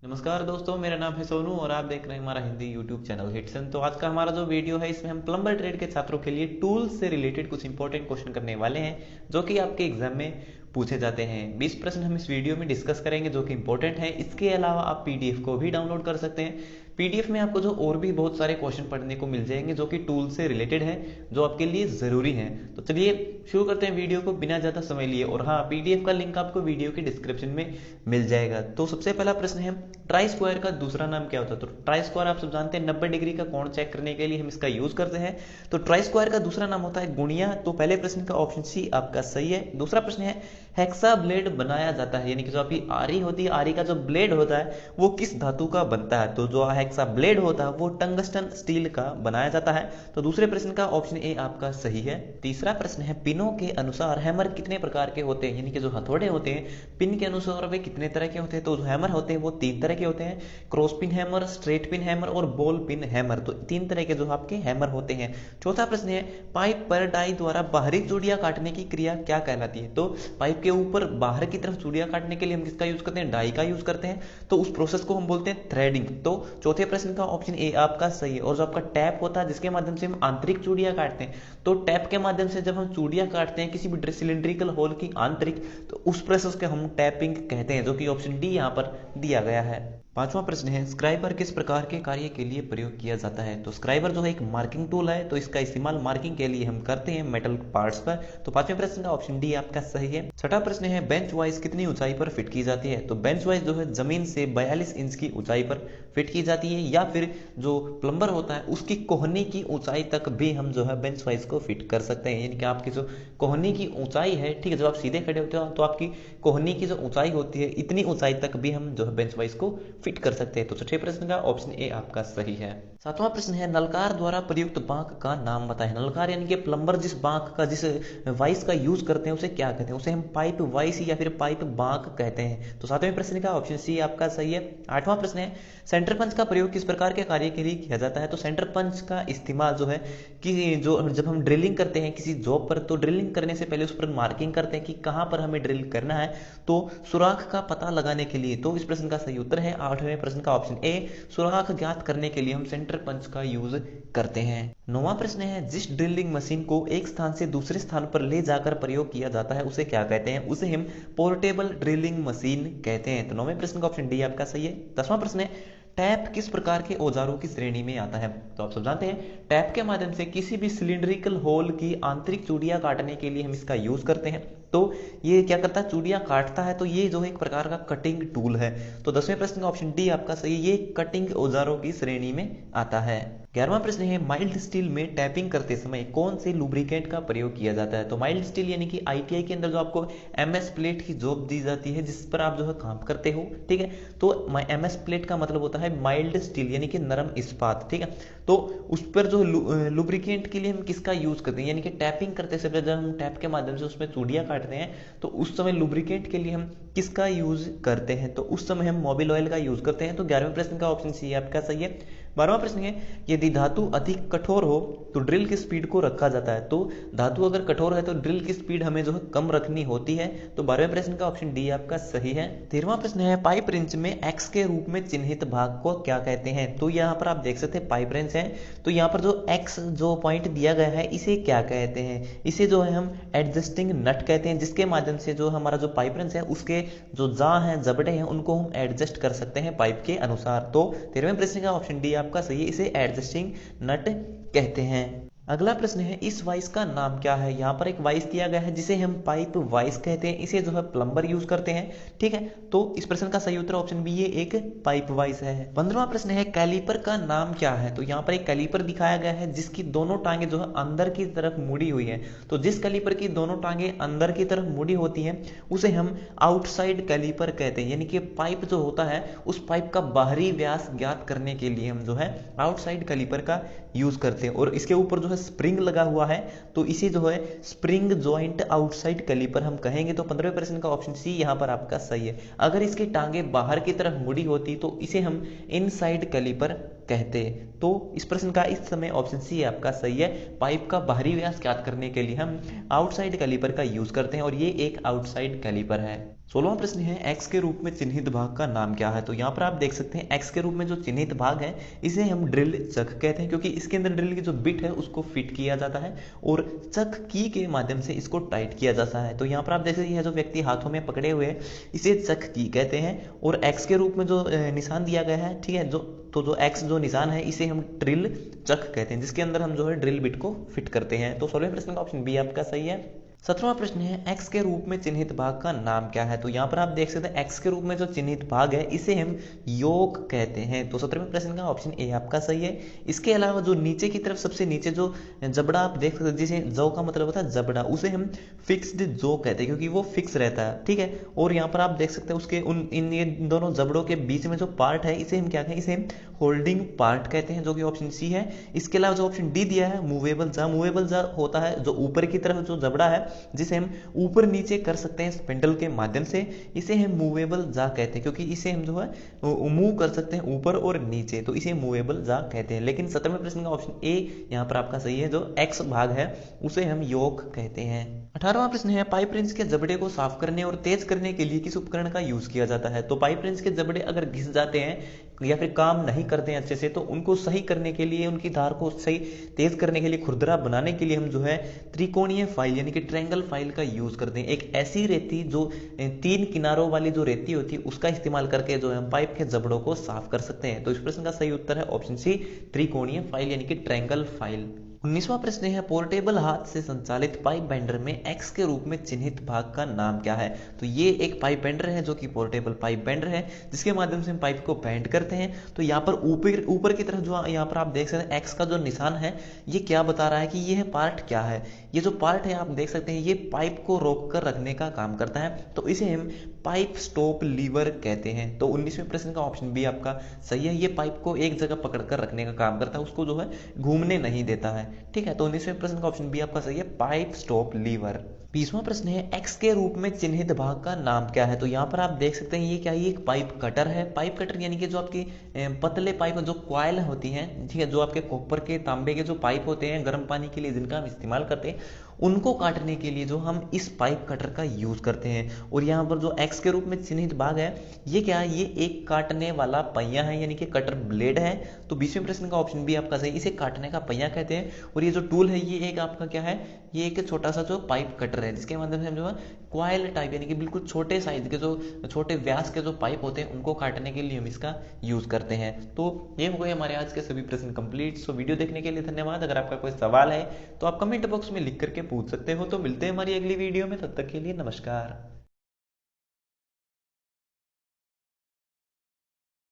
नमस्कार दोस्तों, मेरा नाम है सोनू और आप देख रहे हैं हमारा हिंदी यूट्यूब चैनल हिटसन। तो आज का हमारा जो वीडियो है इसमें हम प्लम्बर ट्रेड के छात्रों के लिए टूल्स से रिलेटेड कुछ इंपॉर्टेंट क्वेश्चन करने वाले हैं जो कि आपके एग्जाम में पूछे जाते हैं। 20 प्रश्न हम इस वीडियो में डिस्कस करेंगे जो कि इंपॉर्टेंट है। इसके अलावा आप पीडीएफ को भी डाउनलोड कर सकते हैं। पीडीएफ में आपको जो और भी बहुत सारे क्वेश्चन पढ़ने को मिल जाएंगे जो कि टूल से रिलेटेड है, जो आपके लिए जरूरी है। तो चलिए शुरू करते हैं वीडियो को बिना ज्यादा समय लिए। और हाँ, पीडीएफ का लिंक आपको वीडियो के डिस्क्रिप्शन में मिल जाएगा। तो सबसे पहला प्रश्न है, ट्राई स्क्वायर का दूसरा नाम क्या होता है? तो ट्राई स्क्वायर आप सब जानते हैं 90 डिग्री का कोण चेक करने के लिए हम इसका यूज करते हैं। तो ट्राई स्क्वायर का दूसरा नाम होता है गुणिया। तो पहले प्रश्न का ऑप्शन सी आपका सही है। दूसरा प्रश्न है, हेक्सा ब्लेड बनाया जाता है, यानी कि जो आपकी आरी होती है, आरी का जो ब्लेड होता है वो किस धातु का बनता है? तो जो हेक्सा ब्लेड होता है वो टंगस्टन स्टील का बनाया जाता है। तो दूसरे प्रश्न का ऑप्शन ए आपका सही है। तीसरा प्रश्न है, पिनों के अनुसार हैमर कितने प्रकार के होते हैं? यानी कि जो हथौड़े होते हैं पिन के अनुसार वे कितने तरह के होते हैं? तो जो हैमर होते हैं वो 3 तरह के होते हैं, cross pin hammer, straight pin hammer और बॉल पिन हैमर। तो 3 तरह के जो आपके हैमर होते हैं। चौथा प्रश्न है, पाइप पर डाई द्वारा बाहरी चूड़ियां काटने की क्रिया क्या कहलाती है? तो पाइप के ऊपर बाहर की तरफ चूड़ियां काटने के लिए हम किसका यूज करते हैं? डाई का यूज करते हैं। तो उस प्रोसेस को हम बोलते हैं थ्रेडिंग। तो चौथे प्रश्न का ऑप्शन ए आपका सही है। और जो आपका टैप होता है जिसके माध्यम से हम आंतरिक चूड़ियां काटते हैं, तो टैप के माध्यम से जब हम चूड़ियां काटते हैं किसी भी सिलिंड्रिकल होल की आंतरिक, तो उस प्रोसेस को हम टैपिंग कहते हैं, जो कि ऑप्शन डी यहां पर दिया गया है। पांचवा प्रश्न है, स्क्राइबर किस प्रकार के कार्य के लिए प्रयोग किया जाता है? तो स्क्राइबर जो है एक मार्किंग टूल है, तो इसका इस्तेमाल मार्किंग के लिए हम करते हैं मेटल पार्ट्स पर। तो पांचवें प्रश्न का ऑप्शन डी आपका सही है। छठा प्रश्न है, बेंच वाइज कितनी ऊंचाई पर फिट की जाती है? तो बेंच वाइज जो है जमीन से 42 इंच की ऊंचाई पर फिट की जाती है, या फिर जो प्लम्बर होता है उसकी कोहनी की ऊंचाई तक भी हम जो है बेंच वाइज को फिट कर सकते हैं। यानी कि आपकी जो कोहनी की ऊंचाई है, ठीक है, जब आप सीधे खड़े होते हो तो आपकी कोहनी की जो ऊंचाई होती है इतनी ऊंचाई तक भी हम जो है बेंच वाइज को फिट कर सकते हैं। तो छठे प्रश्न का ऑप्शन ए आपका सही है। सातवां प्रश्न है, नलकार द्वारा प्रयुक्त बांक का नाम बताएं। नलकार यानी कि प्लम्बर जिस बांक का, जिस वाइस का यूज करते हैं उसे क्या कहते हैं? उसे हम पाइप वाइस या फिर पाइप बांक कहते हैं। तो सातवें प्रश्न का ऑप्शन सी आपका सही है। आठवां प्रश्न है, सेंटर पंच का प्रयोग किस प्रकार के कार्य के लिए किया जाता है? तो सेंटर पंच का इस्तेमाल जो है कि जो जब हम ड्रिलिंग करते हैं किसी जॉब पर, तो ड्रिलिंग करने से पहले उस पर मार्किंग करते हैं कि कहां पर हमें ड्रिल करना है, तो सुराख का पता लगाने के लिए। तो इस प्रश्न का सही उत्तर है आठवें प्रश्न का ऑप्शन ए, सुराख ज्ञात करने के लिए हम सेंटर पंच का यूज करते हैं। नौवां प्रश्न है, जिस ड्रिलिंग मशीन को एक स्थान से दूसरे स्थान पर ले जाकर प्रयोग किया जाता है उसे क्या कहते हैं? उसे हम पोर्टेबल ड्रिलिंग मशीन कहते हैं। तो नौवें प्रश्न का ऑप्शन डी आपका सही है। 10वां प्रश्न है, टैप किस प्रकार के औजारों की श्रेणी में आता है? तो आप सब जानते हैं टैप के माध्यम से किसी भी सिलिंड्रिकल होल की आंतरिक चूड़ियां काटने के लिए हम इसका यूज करते हैं। तो ये क्या करता है? चूड़ियां काटता है। तो ये जो है एक प्रकार का कटिंग टूल है। तो 10वें प्रश्न का ऑप्शन डी आपका सही है, ये कटिंग औजारों की श्रेणी में आता है। 11वां प्रश्न है, माइल्ड स्टील में टैपिंग करते समय कौन से लुब्रिकेंट का प्रयोग किया जाता है? तो माइल्ड स्टील यानी कि आईटीआई के अंदर जो आपको एमएस प्लेट की जॉब दी जाती है जिस पर आप जो है काम करते हो, ठीक है, तो एमएस प्लेट का मतलब होता है माइल्ड स्टील यानी कि नरम इस्पात, ठीक है। तो उस पर जो लुब्रिकेंट के लिए हम किसका यूज करते हैं? यानी कि टैपिंग करते समय जब हम टैप के माध्यम से उसमें चूड़ियां काटते हैं तो उस समय लुब्रिकेंट के लिए हम किसका यूज करते हैं? तो उस समय हम मोबिल ऑयल का यूज करते हैं। तो 11वें प्रश्न का ऑप्शन सी आपका सही है। 12वां प्रश्न है, यदि धातु अधिक कठोर हो तो ड्रिल की स्पीड को रखा जाता है। तो धातु अगर कठोर है तो ड्रिल की स्पीड हमें जो है कम रखनी होती है। तो 12वें प्रश्न का ऑप्शन डी आपका सही है। 13वां प्रश्न है, पाइप रिंच में एक्स के रूप में चिन्हित भाग को क्या कहते हैं? तो यहाँ पर आप देख सकते हैं पाइप रिंच है, तो यहाँ पर जो एक्स जो पॉइंट दिया गया है इसे क्या कहते हैं? इसे जो है हम एडजस्टिंग नट कहते हैं, जिसके माध्यम से जो हमारा जो पाइप रिंच है उसके जो जा हैं, जबड़े हैं, उनको हम एडजस्ट कर सकते हैं पाइप के अनुसार। तो 13वें प्रश्न का ऑप्शन डी आपका सही है, इसे एडजस्टिंग नट कहते हैं। अगला प्रश्न है, इस वाइस का नाम क्या है? यहाँ पर एक वाइस दिया गया है जिसे हम पाइप वाइस कहते हैं, इसे जो है प्लम्बर यूज करते हैं, ठीक है। तो इस प्रश्न का सही उत्तर ऑप्शन बी, ये एक पाइप वाइस है। 15वां प्रश्न है, कैलिपर का नाम क्या है? तो यहाँ पर एक कैलिपर दिखाया गया है जिसकी दोनों टांगे जो है अंदर की तरफ मुड़ी हुई है। तो जिस कैलिपर की दोनों टांगे अंदर की तरफ मुड़ी होती है उसे हम आउटसाइड कैलिपर कहते हैं। यानी कि पाइप जो होता है उस पाइप का बाहरी व्यास ज्ञात करने के लिए हम जो है आउटसाइड कैलिपर का यूज करते हैं। और इसके ऊपर जो है स्प्रिंग लगा हुआ है, तो इसे जो है स्प्रिंग जॉइंट आउटसाइड कैलिपर हम कहेंगे। तो 15वें प्रश्न का ऑप्शन सी यहाँ पर आपका सही है। अगर इसकी टांगे बाहर की तरफ मुड़ी होती तो इसे हम इनसाइड कैलिपर कहते। तो इस प्रश्न का इस समय ऑप्शन सी आपका सही है। पाइप का बाहरी व्यास ज्ञात करने के लिए हम आउटसाइड कैलिपर का यूज करते हैं और ये एक आउटसाइड कैलिपर है। 16वां प्रश्न है एक्स के रूप में चिन्हित भाग का नाम क्या है। तो यहाँ पर आप देख सकते हैं एक्स के रूप में जो चिन्हित भाग है इसे हम ड्रिल चक कहते हैं, क्योंकि इसके अंदर ड्रिल की जो बिट है उसको फिट किया जाता है और चक की के माध्यम से इसको टाइट किया जाता है। तो यहाँ पर आप देख सकते हैं जो व्यक्ति हाथों में पकड़े हुए हैं इसे चक की कहते हैं और एक्स के रूप में जो निशान दिया गया है, ठीक है, जो एक्स जो निशान है इसे हम ड्रिल चक कहते हैं, जिसके अंदर हम जो है ड्रिल बिट को फिट करते हैं। तो 16वें प्रश्न का ऑप्शन बी आपका सही है। 17वां प्रश्न है एक्स के रूप में चिन्हित भाग का नाम क्या है। तो यहाँ पर आप देख सकते हैं एक्स के रूप में जो चिन्हित भाग है इसे हम योग कहते हैं। तो 17वें प्रश्न का ऑप्शन ए आपका सही है। इसके अलावा जो नीचे की तरफ सबसे नीचे जो जबड़ा आप देख सकते हैं, जिसे जौ का मतलब होता है जबड़ा, उसे हम फिक्स्ड जो कहते हैं क्योंकि वो फिक्स रहता है, ठीक है। और यहाँ पर आप देख सकते हैं उसके ये दोनों जबड़ों के बीच में जो पार्ट है इसे हम क्या कहें, इसे हम होल्डिंग पार्ट कहते हैं, जो कि ऑप्शन सी है। इसके अलावा जो ऑप्शन डी दिया है मूवेबल जा होता है जो ऊपर की तरफ जो जबड़ा है जिसे हम ऊपर नीचे कर सकते हैं स्पिंडल के माध्यम से, इसे हम मूवेबल जा कहते हैं क्योंकि इसे हम जो है मूव कर सकते हैं ऊपर और नीचे, तो इसे मूवेबल जा कहते हैं। लेकिन 17वें प्रश्न का ऑप्शन ए यहाँ पर आपका सही है, जो एक्स भाग है उसे हम योग कहते हैं। 18वां प्रश्न है पाइप रेंच के जबड़े को साफ करने और तेज करने के लिए किस उपकरण का यूज किया जाता है। तो पाइप रेंच के जबड़े अगर घिस जाते हैं या फिर काम नहीं करते हैं अच्छे से, तो उनको सही करने के लिए, उनकी धार को सही तेज करने के लिए, खुरदरा बनाने के लिए हम जो है त्रिकोणीय फाइल यानी कि ट्रायंगल फाइल का यूज करते हैं। एक ऐसी रेती जो 3 किनारों वाली जो रेती होती है उसका इस्तेमाल करके जो हम पाइप के जबड़ों को साफ कर सकते हैं। तो इस प्रश्न का सही उत्तर है ऑप्शन सी त्रिकोणीय फाइल यानी कि ट्रायंगल फाइल। 19वां प्रश्न है पोर्टेबल हाथ से संचालित पाइप बेंडर में एक्स के रूप में चिन्हित भाग का नाम क्या है। तो ये एक पाइप बेंडर है जो कि पोर्टेबल पाइप बेंडर है जिसके माध्यम से हम पाइप को बेंड करते हैं। तो यहाँ पर ऊपर की तरफ जो यहाँ पर आप देख सकते हैं एक्स का जो निशान है ये क्या बता रहा है कि ये पार्ट क्या है। ये जो पार्ट है आप देख सकते हैं ये पाइप को रोक कर रखने का काम करता है, तो इसे हम पाइप स्टॉप लीवर कहते हैं। तो 19वें प्रश्न का ऑप्शन बी आपका सही है। ये पाइप को एक जगह पकड़कर रखने का काम करता है, उसको जो है घूमने नहीं देता है, ठीक है। तो 19वें प्रश्न का ऑप्शन बी आपका सही है, पाइप स्टॉप लीवर। 20वां प्रश्न है एक्स के रूप में चिन्हित भाग का नाम क्या है। तो यहाँ पर आप देख सकते हैं ये क्या है, ये एक पाइप कटर है। पाइप कटर यानी कि जो आपकी पतले पाइप जो कॉइल होती हैं, ठीक है, जो आपके कॉपर के तांबे के जो पाइप होते हैं गर्म पानी के लिए जिनका हम इस्तेमाल करते हैं, उनको काटने के लिए जो हम इस पाइप कटर का यूज करते हैं। और यहाँ पर जो एक्स के रूप में चिन्हित भाग है ये क्या है, ये एक काटने वाला पहिया है यानी कि कटर ब्लेड है। तो 20वें प्रश्न का ऑप्शन बी आपका सही, इसे काटने का पहिया कहते हैं। और ये जो टूल है ये एक आपका क्या है, ये एक छोटा सा जो पाइप कटर है जिसके माध्यम से हम जो है क्वाइल टाइप यानी कि बिल्कुल छोटे साइज के जो छोटे व्यास के जो पाइप होते हैं उनको काटने के लिए हम इसका यूज करते हैं। तो ये हो गए हमारे आज के सभी प्रश्न कंप्लीट। सो वीडियो देखने के लिए धन्यवाद। अगर आपका कोई सवाल है तो आप कमेंट बॉक्स में लिख करके पूछ सकते हो। तो मिलते हैं हमारी अगली वीडियो में, तब तक के लिए नमस्कार।